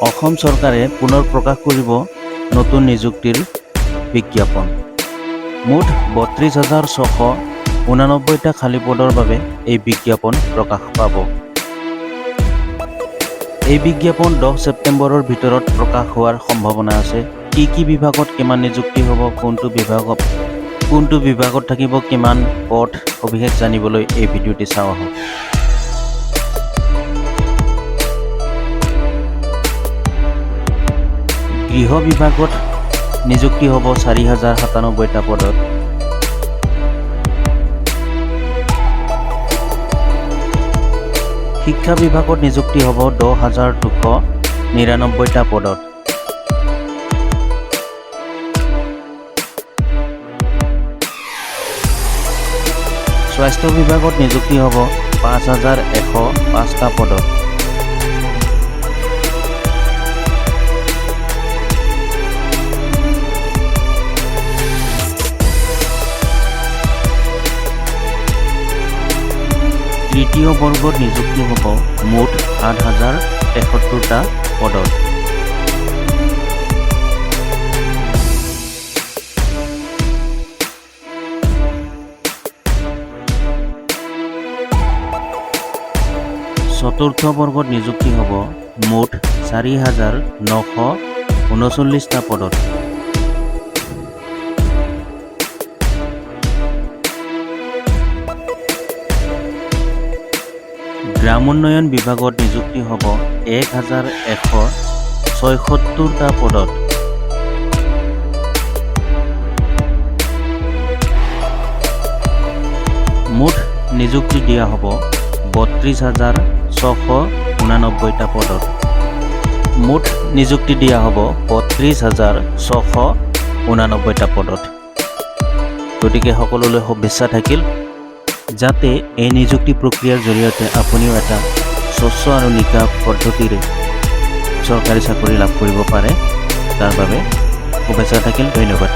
অসম চৰকাৰে পুনৰ প্ৰকাশ কৰিব নতুন নিযুক্তিৰ বিজ্ঞাপন। মুঠ ৩২,৬89টা খালী পদৰ বাবে এই বিজ্ঞাপন প্ৰকাশ পাব। এই বিজ্ঞাপন 10 ছেপ্টেম্বৰৰ ভিতৰত প্ৰকাশ হোৱাৰ সম্ভাৱনা আছে। কি বিভাগত কিমান নিযুক্তি হ'ব, কোনটো বিভাগত থাকিব কিমান পদ, সবিশেষ জানিবলৈ এই ভিডিঅ'টি চাওঁ আহক। গৃহ বিভাগত নিযুক্তি হ'ব 4,097টা পদত। শিক্ষা বিভাগত নিযুক্তি হ'ব 10,299টা পদত। স্বাস্থ্য বিভাগত নিযুক্তি হ'ব 5,105টা পদত। তৃতীয় বৰ্গত নিযুক্তি হ'ব মুঠ 8,073টা পদত। চতুৰ্থ বৰ্গত নিযুক্তি হ'ব মুঠ 4,939টা পদত। গ্ৰাম উন্নয়ন বিভাগত নিযুক্তি হ'ব 1,176টা পদত। মুঠ নিযুক্তি দিয়া হ'ব 32,689টা পদত। মুঠ নিযুক্তি দিয়া হ'ব 32,689টা পদত। গতিকে সকলোলৈ শুভেচ্ছা থাকিল, যাতে এই নিযুক্তি প্ৰক্ৰিয়াৰ জৰিয়তে আপুনিও এটা স্বচ্ছ আৰু নিকা পদ্ধতিৰে চৰকাৰী চাকৰি লাভ কৰিব পাৰে। তাৰ বাবে শুভেচ্ছা থাকিল। ধন্যবাদ।